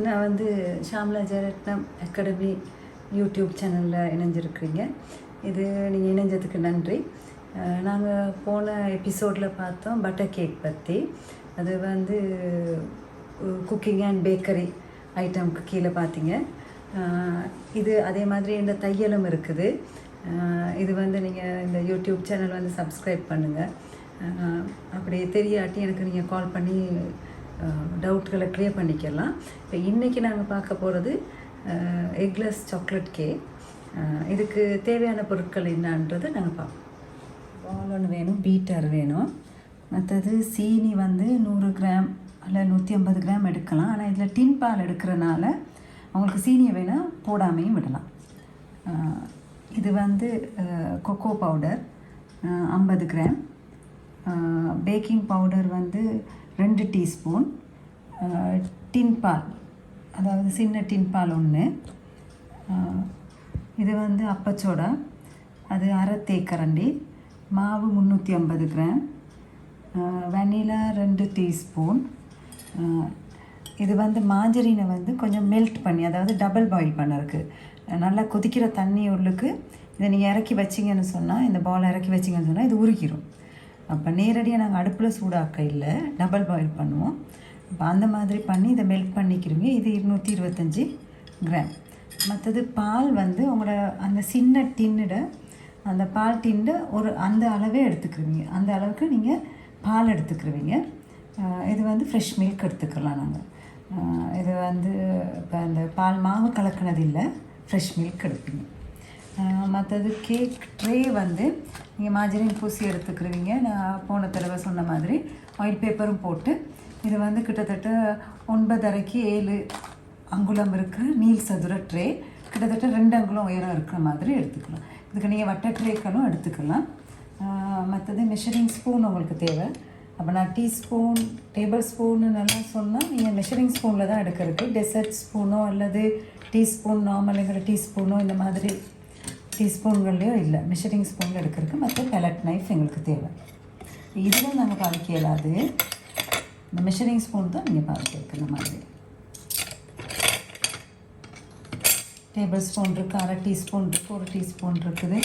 நான் வந்து Shyamala Jayaratnam academy YouTube சேனலில் இணைஞ்சிருக்கிறீங்க. இது நீங்கள் இணைஞ்சதுக்கு நன்றி. நாங்கள் போன எபிசோடில் பார்த்தோம் பட்டர் கேக் பற்றி. அது வந்து குக்கிங் அண்ட் பேக்கரி ஐட்டம்க்கு கீழே பார்த்தீங்க. இது அதே மாதிரி இந்த தையலும் இருக்குது. இது வந்து நீங்கள் இந்த யூடியூப் சேனல் வந்து சப்ஸ்கிரைப் பண்ணுங்கள். அப்படி தெரியாட்டி எனக்கு நீங்கள் கால் பண்ணி டவுட்களை க்ளியர் பண்ணிக்கலாம். இப்போ இன்றைக்கி நாங்கள் பார்க்க போகிறது எக்லெஸ் சாக்லேட் கேக். இதுக்கு தேவையான பொருட்கள் என்னன்றது நாங்கள் பார்ப்போம். பால் ஒன்று வேணும், பீட்டர் வேணும், மற்றது சீனி வந்து 100 கிராம் அல்ல 150 கிராம் எடுக்கலாம். ஆனால் இதில் டின் பால் எடுக்கிறனால அவங்களுக்கு சீனியை வேணால் போடாமையும் விடலாம். இது வந்து cocoa powder 50 gram, baking powder வந்து 2 டீஸ்பூன், டின் பால் அதாவது சின்ன டின் பால் 1, இது வந்து அப்பச்சோடா அது அரை தேக்கரண்டி, மாவு 350 கிராம், வெனிலா 2 டீஸ்பூன். இது வந்து மார்கரீனை வந்து கொஞ்சம் மெல்ட் பண்ணி அதாவது டபுள் பாயில் பண்ணருக்கு நல்லா கொதிக்கிற தண்ணி உள்ளுக்கு இதை நீங்கள் இறக்கி வச்சிங்கன்னு சொன்னால், இந்த பால் இறக்கி வச்சிங்கன்னு சொன்னால் இது உருகிடும். அப்போ நேரடியாக நாங்கள் அடுப்பில் சூடாக்க இல்லை, டபுள் பாயில் பண்ணுவோம். அப்போ அந்த மாதிரி பண்ணி இதை மெல்ட் பண்ணிக்கிறீங்க. இது 225 கிராம். மற்றது பால் வந்து உங்களோட அந்த சின்ன டின்னிட அந்த பால் டின்னு ஒரு அந்த அளவே எடுத்துக்கிருவீங்க. அந்த அளவுக்கு நீங்கள் பால் எடுத்துக்கிருவீங்க. இது வந்து ஃப்ரெஷ் மில்க் எடுத்துக்கலாம் நாங்கள். இது வந்து இப்போ அந்த பால் மாவு கலக்கினது இல்லை, ஃப்ரெஷ் மில்க் எடுப்பீங்க. மற்றது கேக் ட்ரே வந்து நீங்கள் மார்கரீன் பூசி எடுத்துக்கிருவீங்க. நான் போன தடவை சொன்ன மாதிரி ஆயில் பேப்பரும் போட்டு இது வந்து கிட்டத்தட்ட 9.5 7 அங்குலம் இருக்கிற நீள் சதுர ட்ரே, கிட்டத்தட்ட 2 அங்குலம் உயரம் இருக்கிற மாதிரி எடுத்துக்கலாம். இதுக்கு நீங்கள் வட்ட ட்ரேக்களும் எடுத்துக்கலாம். மற்றது மெஷரிங் ஸ்பூன் உங்களுக்கு தேவை. அப்போ நான் டீஸ்பூன் டேபிள் ஸ்பூன்னு நல்லா சொன்னால் நீங்கள் மெஷரிங் ஸ்பூனில் தான் எடுக்கிறதுக்கு. டெசர்ட் ஸ்பூனோ அல்லது டீஸ்பூன் நார்மலுங்கிற டீஸ்பூனோ இந்த மாதிரி டீஸ்பூன்கள்லையோ இல்லை, மெஷரிங் ஸ்பூனில் எடுக்கிறதுக்கு. மற்ற பெலட் நைஃப் எங்களுக்கு தேவை. இதுவும் நாங்கள் பாதிக்க இயலாது, இந்த மெஷரிங் ஸ்பூன் தான் நீங்கள் பாதிக்க இருக்கிற மாதிரி. டேபிள் ஸ்பூன் இருக்குது, அரை டீஸ்பூன் இருக்குது, 1 டீஸ்பூன் இருக்குது,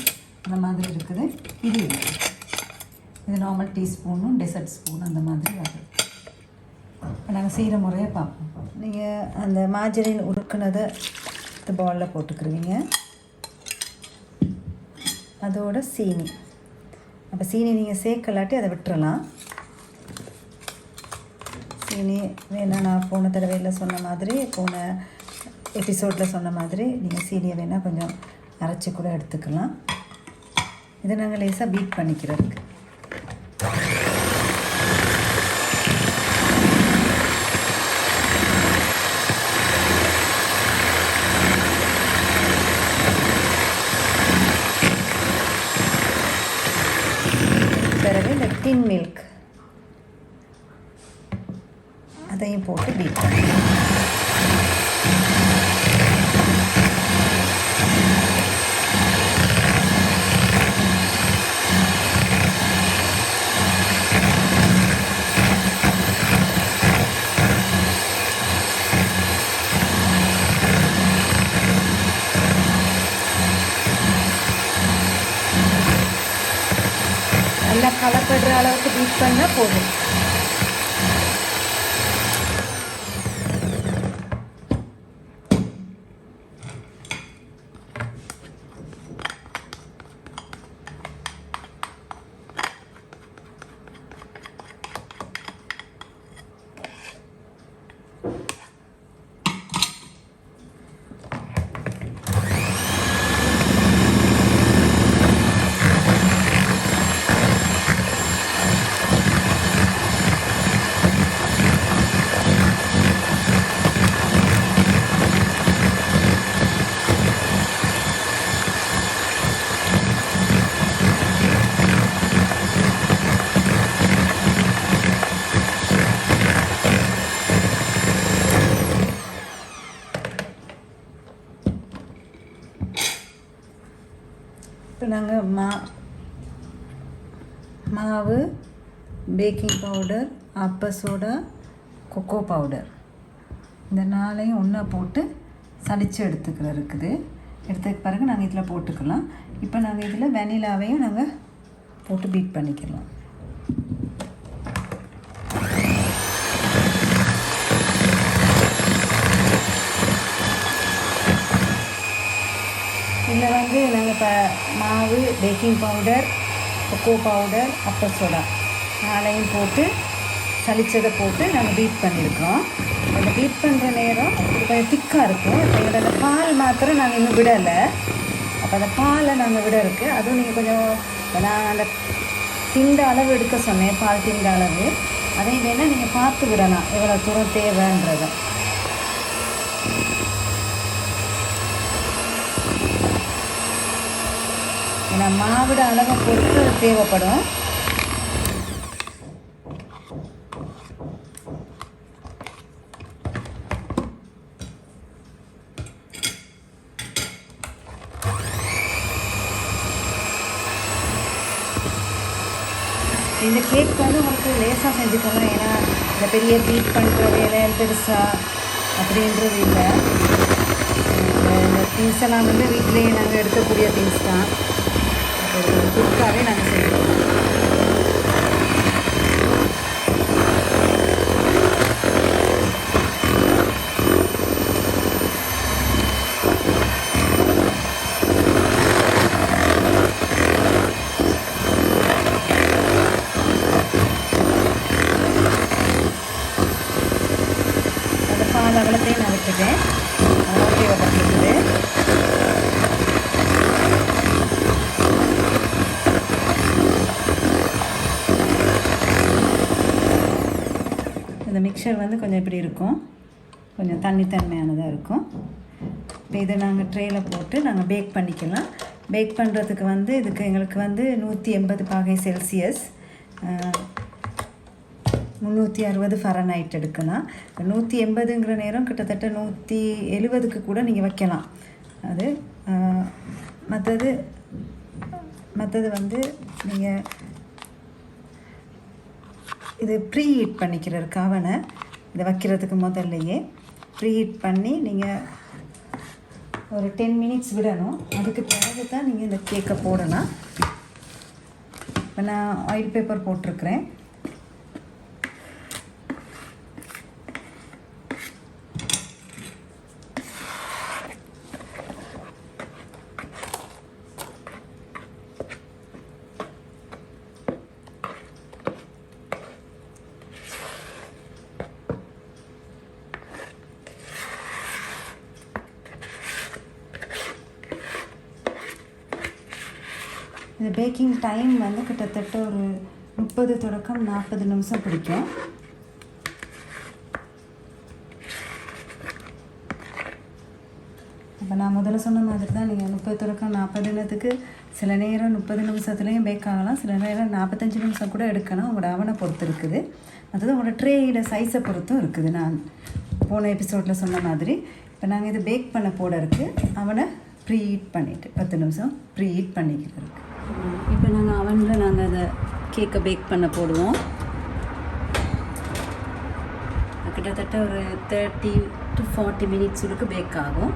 அந்த மாதிரி இருக்குது. இது இது நார்மல் டீஸ்பூனும் டெசர்ட் ஸ்பூன் அந்த மாதிரி வருது. இப்போ நாங்கள் செய்கிற முறையை பார்ப்போம். நீங்கள் அந்த மார்கரீன் உருக்குனதை இந்த பாலில் போட்டுக்கிருவீங்க. அதோட சீனி. அப்போ சீனி நீங்கள் சேர்க்கலாட்டி அதை விட்டுறலாம். சீனி வேணால் நான் போன தடவையில் சொன்ன மாதிரி, போன எபிசோடில் சொன்ன மாதிரி நீங்கள் சீனியை வேணால் கொஞ்சம் அரைச்சி கூட எடுத்துக்கலாம். இதை நாங்கள் லேசாக பீட் பண்ணிக்கிறதுக்கு. பிறகு இந்த டின் மில்க் அதையும் போட்டு பீட் பண்ணலாம். நல்லா கலப்படுற அளவுக்கு பீட் பண்ணால் போதும். இப்போ நாங்கள் மாவு, பேக்கிங் பவுடர், அப்ப சோடா, கொக்கோ பவுடர் இந்த 4ஐயும் ஒன்றா போட்டு சலிச்சு எடுத்துக்கிற எடுத்துக்க பிறகு நாங்கள் இதில் போட்டுக்கலாம். இப்போ நாங்கள் இதில் வெனிலாவையும் நாங்கள் போட்டு பீட் பண்ணிக்கலாம். இதில் வந்து நாங்கள் இப்போ மாவு, பேக்கிங் பவுடர், கொக்கோ பவுடர், அப்பர் சோடா 4ஐயும் போட்டு சலிச்சதை போட்டு நாங்கள் பீட் பண்ணியிருக்கோம். அந்த பீட் பண்ணுற நேரம் கொஞ்சம் திக்காக இருக்கும். இப்போ எங்களோட பால் மாத்திரம் நாங்கள் இன்னும் விடலை. அப்போ அந்த பாலை நாங்கள் விட இருக்குது. அதுவும் நீங்கள் கொஞ்சம் நான் அந்த திண்ட அளவு எடுக்க சொன்னேன், பால் திண்ட அளவு. அதையும் வேணால் நீங்கள் பார்த்து விடலாம் எவ்வளோ தூரம் தேவைன்றதை. ஏன்னா மாவிட அளவை பொறுத்து அது தேவைப்படும். இந்த கேக் வந்து உங்களுக்கு லேசாக செஞ்சுக்கலாம். ஏன்னா இந்த பெரிய பீட் பண்ணுற வேலை பெருசாக அப்படின்றது இல்லை. இந்த திங்ஸ் எல்லாம் வந்து வீட்டிலேயே நாங்கள் எடுக்கக்கூடிய திங்ஸ் தான். குயிக்காகவே நாங்கள் செய்வோம். அந்த பால் அவ்வளோத்தையும் நான் விட்டுட்டேன். அவ்வளோ தேவைப்பட்டிருக்குது. இந்த மிக்சர் வந்து கொஞ்சம் இப்படி இருக்கும், கொஞ்சம் தண்ணித்தன்மையானதாக இருக்கும். இப்போ இதை நாங்கள் ட்ரேயில் போட்டு நாங்கள் பேக் பண்ணிக்கலாம். பேக் பண்ணுறதுக்கு வந்து இதுக்கு எங்களுக்கு வந்து 180 பாகை செல்சியஸ், 360 ஃபரன்ஹைட் எடுக்கலாம். 180ங்கிற நேரம் கிட்டத்தட்ட 170க்கு கூட நீங்கள் வைக்கலாம். அது மற்றது வந்து நீங்கள் இது ப்ரீ ஹீட் பண்ணிக்கிறதுக்கு அவனை இதை வைக்கிறதுக்கு முதல்லையே ப்ரீ ஹீட் பண்ணி நீங்கள் ஒரு 10 மினிட்ஸ் விடணும். அதுக்கு பிறகு தான் நீங்கள் இந்த கேக்கை போடலாம். இப்போ நான் ஆயில் பேப்பர் போட்டிருக்கிறேன். இந்த பேக்கிங் டைம் வந்து கிட்டத்தட்ட ஒரு 30 தொடக்கம் 40 நிமிஷம் பிடிக்கும். இப்போ நான் முதல்ல சொன்ன மாதிரி தான் நீங்கள் 30 தொடக்கம் 40 நிமிஷத்துக்கு சில நேரம் 30 நிமிஷத்துலேயும் பேக் ஆகலாம், சில நேரம் 45 நிமிஷம் கூட எடுக்கணும். உங்களோட அவனை பொறுத்து இருக்குது. அதாவது உங்களோட ட்ரேயோட சைஸை பொறுத்தும் இருக்குது. நான் போன எபிசோடில் சொன்ன மாதிரி இப்போ நாங்கள் இது பேக் பண்ண போட இருக்குது. அவனை ப்ரீ ஹீட் பண்ணிவிட்டு 10 நிமிஷம் ப்ரீ ஹீட் பண்ணிக்கிறதுக்கு. இப்போ நாங்கள் அவனில் நாங்கள் அதை கேக்கை பேக் பண்ண போடுவோம். கிட்டத்தட்ட ஒரு 30 to 40 மினிட்ஸுக்கு பேக் ஆகும்.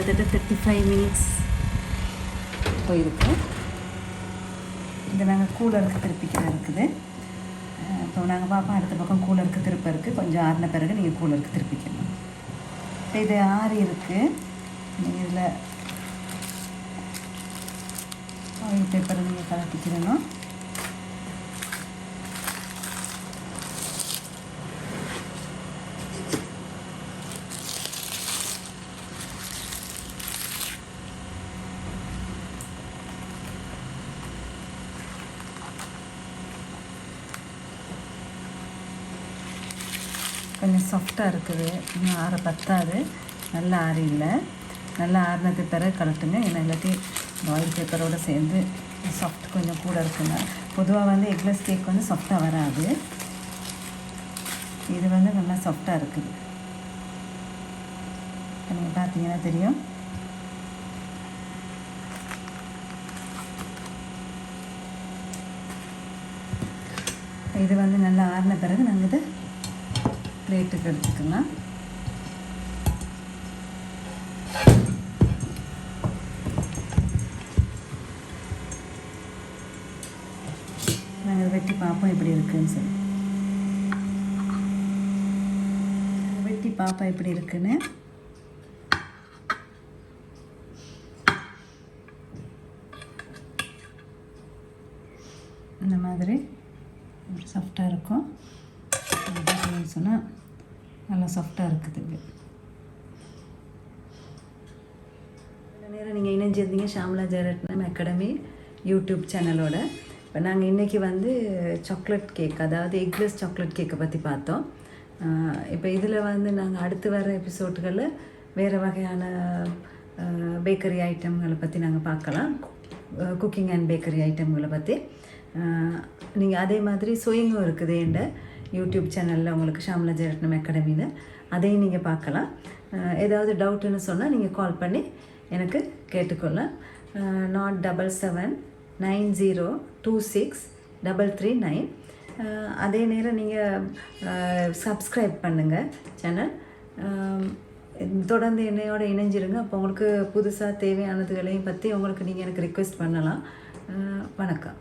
கிட்டத்தட்ட 35 மினிட்ஸ் போயிருக்கு. இதை நாங்கள் கூலருக்கு திருப்பிக்கிற இருக்குது. இப்போ நாங்கள் பார்ப்போம், அடுத்த பக்கம் கூலருக்கு திருப்ப இருக்குது. கொஞ்சம் ஆறின பிறகு நீங்கள் கூலருக்கு திருப்பிக்கணும். இப்போ இது ஆறி இருக்குது. நீங்கள் இதில் ஆயில் பேப்பரை நீங்கள் கலட்டிக்கிறணும். கொஞ்சம் சாஃப்டாக இருக்குது, இன்னும் ஆற பத்தாது, நல்லா ஆறி இல்லை. நல்லா ஆறினது பிறகு கலட்டுங்க, ஏன்னா இல்லாட்டி ஆயில் பேப்பரோடு சேர்ந்து சாஃப்ட் கொஞ்சம் கூட இருக்குங்க. பொதுவாக வந்து எக்லெஸ் கேக் வந்து சாஃப்டாக வராது, இது வந்து நல்லா சாஃப்டாக இருக்குது. நீங்கள் பார்த்தீங்கன்னா தெரியும். இது வந்து நல்லா ஆறின பிறகு நாங்கள் இதை பிளேட்டுக்கு எடுத்துக்கலாம். நாங்கள் வெட்டி பார்ப்போம் எப்படி இருக்குன்னு சொல்லி. வெட்டி பார்ப்போம் எப்படி இருக்குன்னு. இந்த மாதிரி சாஃப்டாக இருக்கும் சொன்னால் நல்லா சாஃப்டாக இருக்குது. இவ்வளோ நேரம் நீங்கள் இணைஞ்சிருந்தீங்க ஷாமலா ஜெயரத்னம் அகாடமி யூடியூப் சேனலோட. இப்போ நாங்கள் இன்றைக்கி வந்து சாக்லேட் கேக், அதாவது எக்லெஸ் சாக்லேட் கேக்கை பற்றி பார்த்தோம். இப்போ இதில் வந்து நாங்கள் அடுத்து வர எபிசோடுகளில் வேறு வகையான பேக்கரி ஐட்டம்களை பற்றி நாங்கள் பார்க்கலாம். குக்கிங் அண்ட் பேக்கரி ஐட்டம்களை பற்றி. நீங்கள் அதே மாதிரி சுயிங்கும் இருக்குது என்ற யூடியூப் சேனலில் உங்களுக்கு ஷாமலா ஜெயரத்னம் அகாடமியில், அதையும் நீங்கள் பார்க்கலாம். ஏதாவது டவுட்டுன்னு சொன்னால் நீங்கள் கால் பண்ணி எனக்கு கேட்டுக்கொள்ளலாம். 07790263339. அதே நேரம் நீங்கள் சப்ஸ்கிரைப் பண்ணுங்கள் சேனல். தொடர்ந்து என்னையோட இணைஞ்சிருங்க. அப்போ உங்களுக்கு புதுசாக தேவையானதுகளையும் பற்றி உங்களுக்கு நீங்கள் எனக்கு ரிக்வெஸ்ட் பண்ணலாம். வணக்கம்.